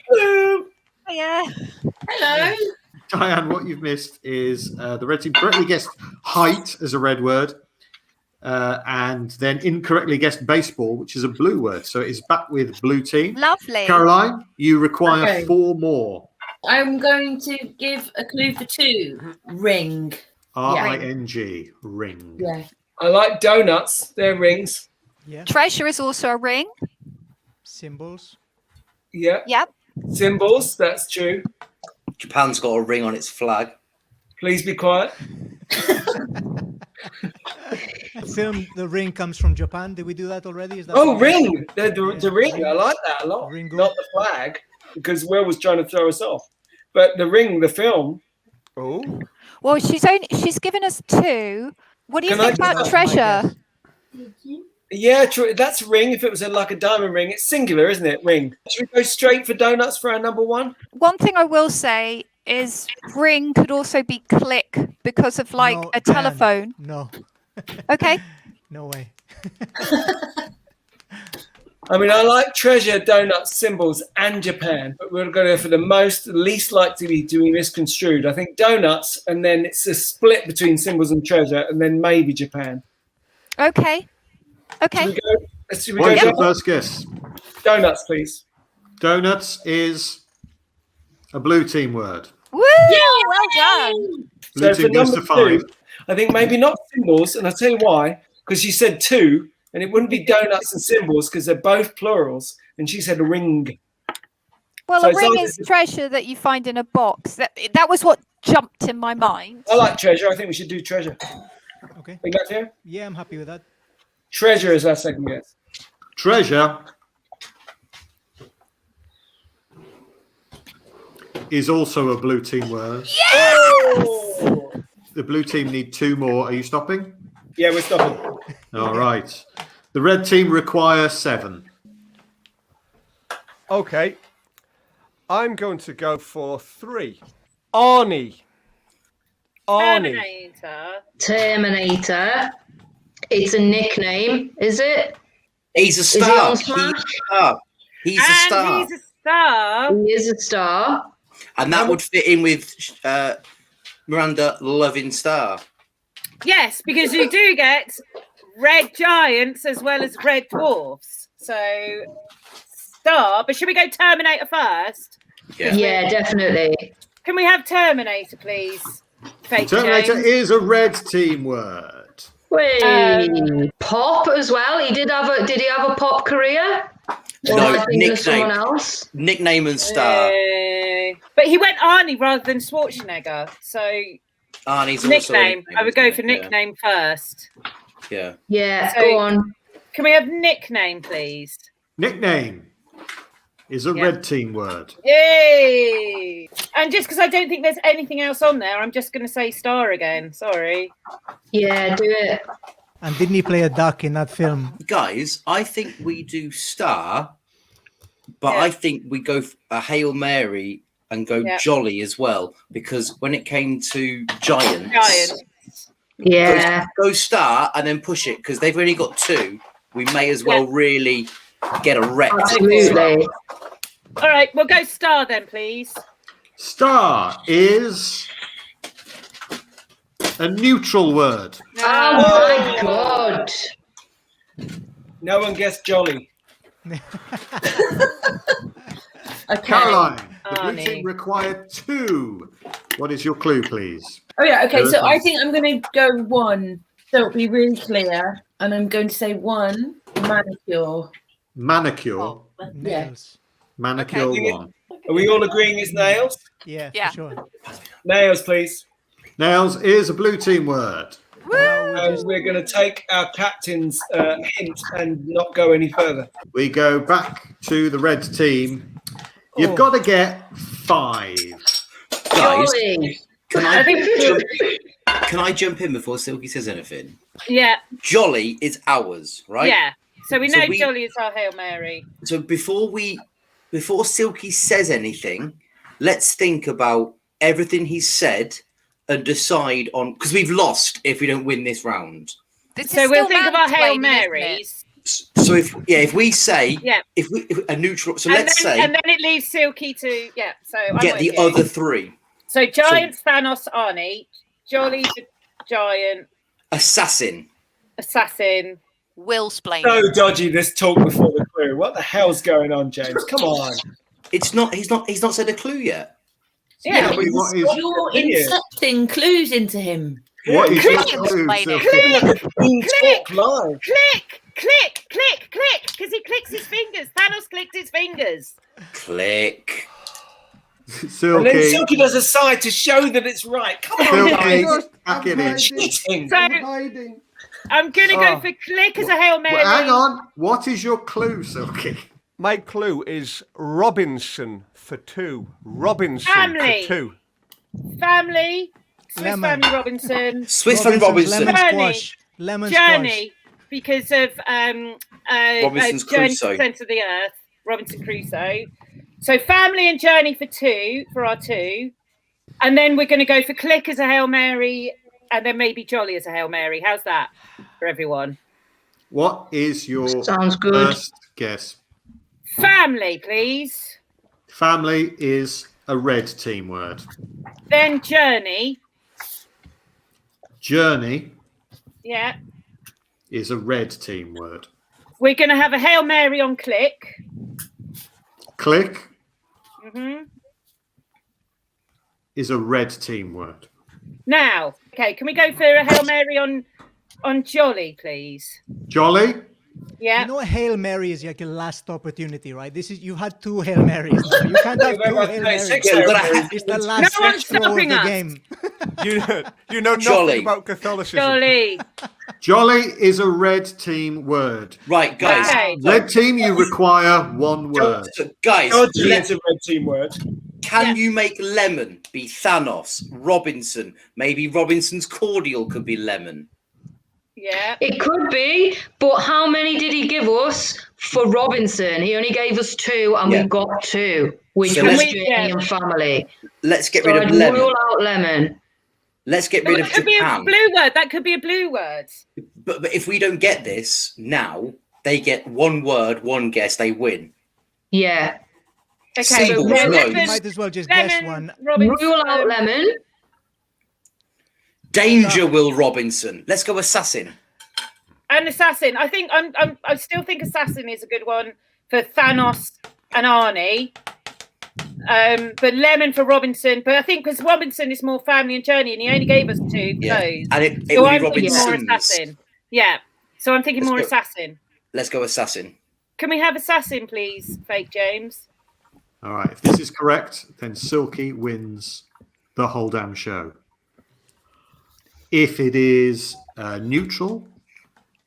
Yeah. Hello. Diane, what you've missed is the red team correctly guessed height as a red word, and then incorrectly guessed baseball, which is a blue word. So it is back with blue team. Lovely. Caroline, you require Okay. 4 more. I'm going to give a clue for 2. Ring. R-I-N-G, ring. Yeah. I like donuts. They're rings. Yeah. Treasure is also a ring. Symbols. Yeah. Yep. Symbols. That's true. Japan's got a ring on its flag. Please be quiet. The film The Ring comes from Japan. Did we do that already? Is that Oh, ring. The ring. I like that a lot. Ringo. Not the flag, because Will was trying to throw us off. But the ring, the film. Oh. Well, she's given us 2. What do you Can I think just about have my treasure? Yeah, true. That's ring. If it was like a diamond ring, it's singular, isn't it? Ring. Should we go straight for donuts for our number 1? One thing I will say is ring could also be click because of like No, a Diane, telephone. No. Okay. No way. I mean, I like treasure, donuts, symbols, and Japan, but we're going to go for the least likely to be misconstrued. I think donuts, and then it's a split between symbols and treasure, and then maybe Japan. Okay. Should we go? What is your first guess? Donuts, please. Donuts is a blue team word. Woo! Well done. Blue So team for goes to number 5. 2, I think maybe not symbols, and I'll tell you why. Because she said 2, and it wouldn't be donuts and symbols because they're both plurals, and she said ring. Well, So a it's ring either- is treasure that you find in a box. That was what jumped in my mind. I like treasure. I think we should do treasure. Okay. Ignacio? Yeah, I'm happy with that. Treasure is our second guess. Treasure is also a blue team word. Oh! The blue team need 2 more. Are you stopping? Yeah, we're stopping. All right. The red team require 7. Okay. I'm going to go for 3. Arnie. Terminator. It's a nickname, is it? He's a Is he star. on Smash? He's a star. He's a star. He is a star. And that would fit in with Miranda loving star. Yes, because you do get red giants as well as red dwarfs. So star. But should we go Terminator first? Yeah, definitely. Can we have Terminator, please? Fake Terminator James? is a red team word. Wait, Pop as well. Did he have a pop career? Or am I No, thinking of someone else? Nickname and star. But he went Arnie rather than Schwarzenegger. So Arnie's also a nickname. nickname, I would go isn't for it? nickname first. Yeah. Yeah, So- go on. Can we have nickname, please? Nickname is a red team word. Yay! And just because I don't think there's anything else on there, I'm just going to say star again. Sorry. Yeah, do it. And didn't he play a duck in that film? Guys, I think we do star, but Yeah. I think we go a Hail Mary and go Yeah. jolly as well, because when it came to giants, Giant. Yeah. go star and then push it, because they've only got 2. We may as well really get a wreck. Absolutely. All right, we'll go star then, please. Star is a neutral word. Oh my god. No one guessed Jolly. Okay. Caroline, the blue Arnie. team require 2. What is your clue, please? Oh yeah. Okay. So Very I fast. think I'm going to go 1. So it'll be really clear, and I'm going to say 1 manicure. Manicure. Yeah. Nails. Manicure Okay. 1. Are we all agreeing it's nails? Yeah, Yeah. for sure. Nails, please. Nails is a blue team word. And we're going to take our captain's hint and not go any further. We go back to the red team. You've Oh. got to get 5. Guys, Jolly. can I I, think can I jump in before Silky says anything? Yeah, Jolly is ours, right? yeah. So we So know we- Jolly is our Hail Mary. So before Silky says anything, let's think about everything he's said and decide on, because we've lost if we don't win this round. This So is we'll still think of our Hail mansplaining, isn't it? Marys. So if we say Yeah. if a neutral, so And let's then, say and then it leaves Silky to So I'm get with the you. other 3. So Giant, Thanos, Arnie, Jolly's a giant, Assassin. assassin. Will splain. So dodgy, this talk before the clue. What the hell's going on, James? Come on. It's not. He's not said a clue yet. Yeah, but what is, You're opinion. inserting clues into him. what is your Click. clue, Explain it. Silky? Team talk live. click, click, click, click, because he clicks his fingers. Thanos clicked his fingers. Click. And then Silky. Silky does a side to show that it's right. Come on, Silky, guys. back it in. Cheating. So I'm going to go Oh. for click as a Hail Mary. Well, hang on. What is your clue, Silky? My clue is Robinson for 2. Robinson Family. for 2. Family, Swiss Lemon. Family Robinson, Swiss Family Robinson. Lemon Journey. squash. Lemon Journey, because of Robinson's Journey Crusoe. to the Centre of the Earth, Robinson Crusoe. So Family and Journey for 2, for our 2. And then we're going to go for Click as a Hail Mary, and then maybe Jolly as a Hail Mary. How's that for everyone? What is your Sounds good. first guess? Family, please. Family is a red team word. Then journey. Journey Yeah. is a red team word. We're going to have a Hail Mary on click. Click hmm is a red team word. Now, okay, can we go for a Hail Mary on Jolly, please? Jolly? Yeah. You know, a Hail Mary is like a last opportunity, right? You had 2 Hail Marys now. You can't have 2 Hail Marys. It's the last No one's throw of stopping the us. game. You know Jolly. nothing about Catholicism. Jolly. Jolly is a red team word. Right, guys. Okay. Red team, you require one word. So, guys, Dodgy is a red team word. can you make lemon be Thanos, Robinson? Maybe Robinson's cordial could be lemon. Yeah. It could be, but how many did he give us for Robinson? He only gave us 2, and Yeah. we got 2, which So was let's- Jamie and family. Let's get So rid of I'd lemon. rule out lemon. Let's get Well, rid that of could be a Japan. blue word. That could be a blue word. But if we don't get this now, they get one word, one guess, they win. Yeah. Okay. Seagull, so no. You might as well just guess lemon, one. Robinson. Rule out lemon. Danger, Will Robinson. Let's go assassin. And assassin. I still think assassin is a good one for Thanos and Arnie. But lemon for Robinson. But I think because Robinson is more family and journey, and he only gave us 2 Yeah. those. And it So would I'm be thinking more Robinson's. assassin. Yeah. So I'm thinking Let's more go. assassin. Let's go assassin. Can we have assassin, please, Fake James? All right. If this is correct, then Silky wins the whole damn show. If it is neutral,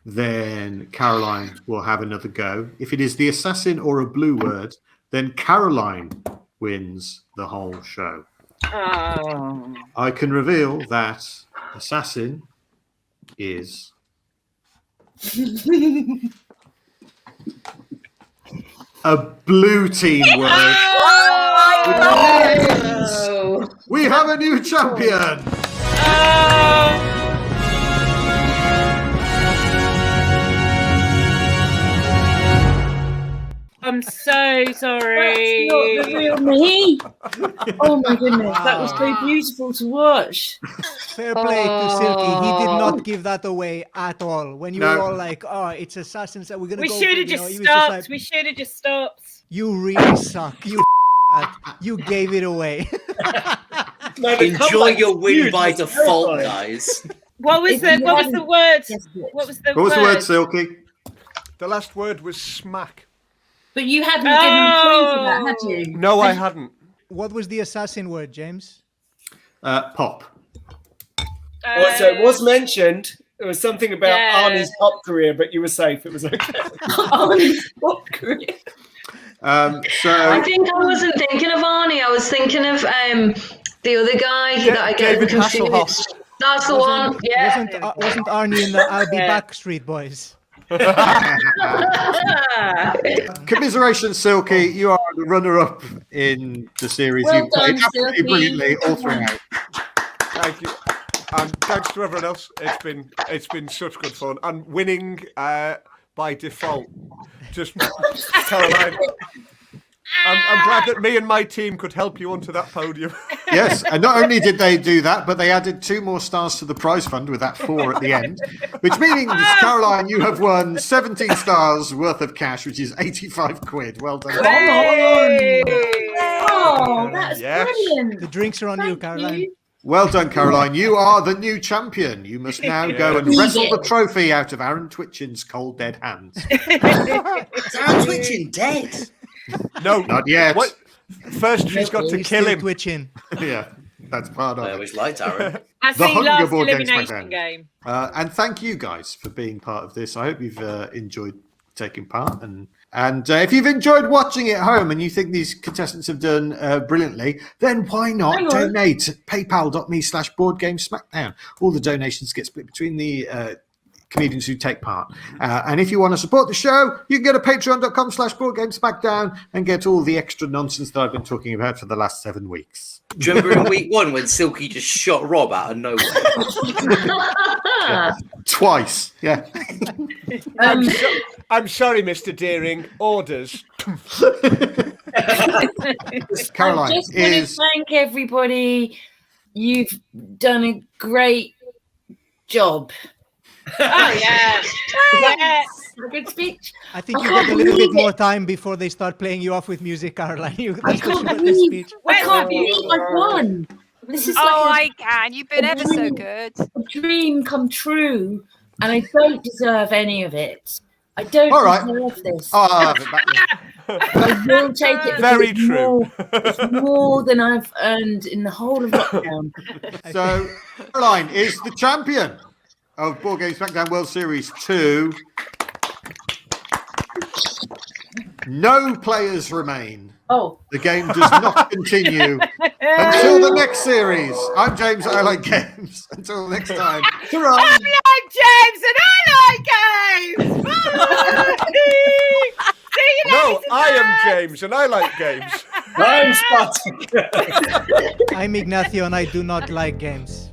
then Caroline will have another go. If it is the assassin or a blue word, then Caroline wins the whole show. Oh. I can reveal that assassin is a blue team word. Oh. We have a new champion. I'm so sorry. That's not the real me. Oh my goodness, that was so beautiful to watch. Fair play to Silky. He did not give that away at all. When you No. were all like, "Oh, it's assassins that we're gonna We go." should for," have you know, just he was just stopped. like, We should have just stopped. "You really suck. You you gave it away." No, the Enjoy comeback your was win huge. by It's default, terrifying. guys. What was If the you what was the hadn't- word? Yes, yes. What was the What was the word, Silky? The last word was smack. But you hadn't given a clue for that, had Oh. you? No, I hadn't. What was the assassin word, James? Pop. So it was mentioned. There was something about Yeah. Arnie's pop career, but you were safe. It was okay. Arnie's pop career. I think I wasn't thinking of Arnie. I was thinking of the other guy that I get David confused. Hasselhoff. That's the one. Yeah. Wasn't Arnie in the I'll Be Yeah. Back Street Boys? Commiseration, Silky. You are the runner-up in the series. Well You've played done, absolutely Silky. brilliantly all throughout. Thank you. And thanks to everyone else. It's been such good fun. And winning by default. Just Caroline. I'm glad that me and my team could help you onto that podium. Yes, and not only did they do that, but they added 2 more stars to the prize fund with that 4 at the end, which means, Caroline, you have won 17 stars worth of cash, which is 85 quid. Well done. Hey. Oh, that's Yes. brilliant. The drinks are on you, Thank Caroline. you. Well done, Caroline. You are the new champion. You must now go and wrestle the trophy out of Aaron Twitchin's cold, dead hands. Is Aaron Twitchin dead? No, Not yet. What? First, she's got to He's kill still him. twitching. Yeah, that's part of I it. always liked Aaron. That's The the Hunger last Board Games elimination Smackdown. game. And thank you guys for being part of this. I hope you've enjoyed taking part. And if you've enjoyed watching at home and you think these contestants have done brilliantly, then why not Hang on. donate at paypal.me/boardgamesmackdown. All the donations get split between the comedians who take part. And if you want to support the show, you can go to patreon.com/boardgamesmackdown and get all the extra nonsense that I've been talking about for the last 7 weeks. Do you remember in week 1 when Silky just shot Rob out of nowhere? Twice, yeah. I'm sorry, Mr. Deering. Orders. Caroline I just want to thank everybody. You've done a great job. Oh yeah. Good speech. I think you got a little bit more time before they start playing you off with music, Caroline. I can't believe I've won. This is I can. You've been ever so good. A dream come true, and I don't deserve any of it. I don't deserve this. I'll have it back there. I will take it. Very true. It's more than I've earned in the whole of lockdown. So, Caroline is the champion of Board Game SmackDown World Series 2. No players remain. Oh. The game does not continue until the next series. I'm James, I like games. Until next time. Ta-ra. I'm like James and I like games. See you No, later, I am guys. James and I like games. I'm Spartacus. I'm Ignacio and I do not like games.